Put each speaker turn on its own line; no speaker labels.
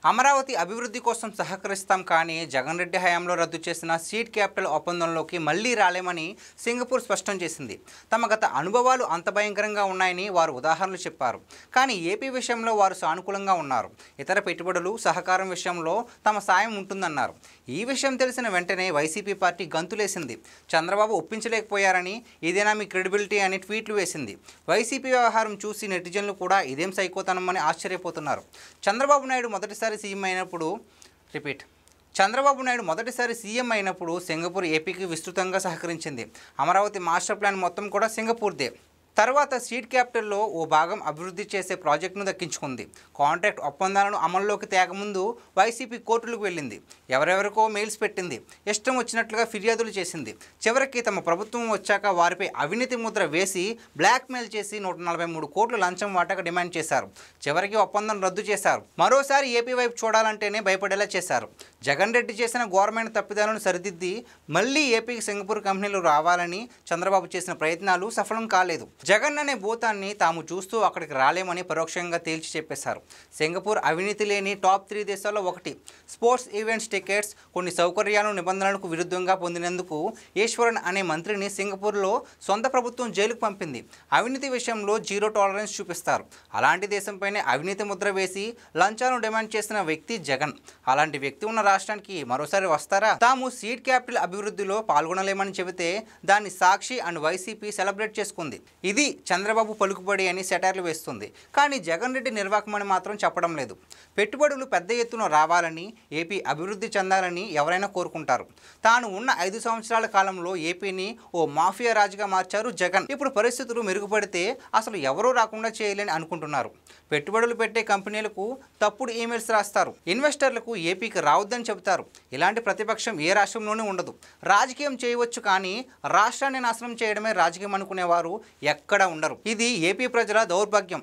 అమరావతి అభివృద్ధి కోసం సహకరిస్తాం కానీ జగన్ రెడ్డి హయాంలో రద్దు చేసిన సీడ్ క్యాపిటల్ ఒప్పందంలోకి మళ్లీ రాలేమని సింగపూర్ స్పష్టం చేసింది. తమ గత అనుభవాలు అంత భయంకరంగా ఉన్నాయని వారు ఉదాహరణలు చెప్పారు. కానీ ఏపీ విషయంలో వారు సానుకూలంగా ఉన్నారు. ఇతర పెట్టుబడులు సహకారం విషయంలో తమ సాయం ఉంటుందన్నారు. ఈ విషయం తెలిసిన వెంటనే వైసీపీ పార్టీ గంతులేసింది. చంద్రబాబు ఒప్పించలేకపోయారని ఇదేనా మీ క్రెడిబిలిటీ అని ట్వీట్లు వేసింది. వైసీపీ వ్యవహారం చూసి నెటిజన్లు కూడా ఇదేం సైకోతనమని ఆశ్చర్యపోతున్నారు. చంద్రబాబు నాయుడు మొదటిసారి సీఎం అయినప్పుడు సింగపూర్ ఏపీకి విస్తృతంగా సహకరించింది. అమరావతి మాస్టర్ ప్లాన్ మొత్తం కూడా సింగపూర్దే. తర్వాత సీడ్ క్యాపిటల్లో ఓ భాగం అభివృద్ధి చేసే ప్రాజెక్టును దక్కించుకుంది. కాంట్రాక్ట్ ఒప్పందాలను అమల్లోకి తేకముందు వైసీపీ కోర్టులకు వెళ్ళింది. ఎవరెవరికో మెయిల్స్ పెట్టింది. ఇష్టం వచ్చినట్లుగా ఫిర్యాదులు చేసింది. చివరికి తమ ప్రభుత్వం వచ్చాక వారిపై అవినీతి ముద్ర వేసి బ్లాక్మెయిల్ చేసి 143 కోట్ల లంచం వాటాగా డిమాండ్ చేశారు. చివరికి ఒప్పందం రద్దు చేశారు. మరోసారి ఏపీ వైపు చూడాలంటేనే భయపడేలా చేశారు. జగన్ రెడ్డి చేసిన ఘోరమైన తప్పిదాలను సరిదిద్ది మళ్లీ ఏపీకి సింగపూర్ కంపెనీలు రావాలని చంద్రబాబు చేసిన ప్రయత్నాలు సఫలం కాలేదు. జగన్ అనే భూతాన్ని తాము చూస్తూ అక్కడికి రాలేమని పరోక్షంగా తేల్చి చెప్పేశారు. సింగపూర్ అవినీతి లేని టాప్ 3 దేశాల్లో ఒకటి. స్పోర్ట్స్ ఈవెంట్స్ టికెట్స్ కొన్ని సౌకర్యాలు నిబంధనలకు విరుద్ధంగా పొందినందుకు ఈశ్వరన్ అనే మంత్రిని సింగపూర్లో సొంత ప్రభుత్వం జైలుకు పంపింది. అవినీతి విషయంలో జీరో టాలరెన్స్ చూపిస్తారు. అలాంటి దేశంపైనే అవినీతి ముద్ర వేసి లంచాలను డిమాండ్ చేసిన వ్యక్తి జగన్. అలాంటి వ్యక్తి ఉన్న రాష్ట్రానికి మరోసారి వస్తారా? తాము సీడ్ క్యాపిటల్ అభివృద్ధిలో పాల్గొనలేమని చెబితే దాన్ని సాక్షి అండ్ వైసీపీ సెలబ్రేట్ చేసుకుంది. ఇది చంద్రబాబు పలుకుబడి అని సెటైర్లు వేస్తుంది. కానీ జగన్ రెడ్డి నిర్వాకమని మాత్రం చెప్పడం లేదు. పెట్టుబడులు పెద్ద ఎత్తున రావాలని, ఏపీ అభివృద్ధి చెందాలని ఎవరైనా కోరుకుంటారు. తాను ఉన్న 5 సంవత్సరాల కాలంలో ఏపీని ఓ మాఫియా రాజుగా మార్చారు జగన్. ఇప్పుడు పరిస్థితులు మెరుగుపడితే అసలు ఎవరూ రాకుండా చేయలేని అనుకుంటున్నారు. పెట్టుబడులు పెట్టే కంపెనీలకు తప్పుడు ఈమెయిల్స్ రాస్తారు. ఇన్వెస్టర్లకు ఏపీకి రావద్దని చెబుతారు. ఇలాంటి ప్రతిపక్షం ఏ రాష్ట్రంలోనూ ఉండదు. రాజకీయం చేయవచ్చు కానీ రాష్ట్రాన్ని నాశనం చేయడమే రాజకీయం అనుకునేవారు ఎక్కడ ఉండరు. ఇది ఏపీ ప్రజల దౌర్భాగ్యం.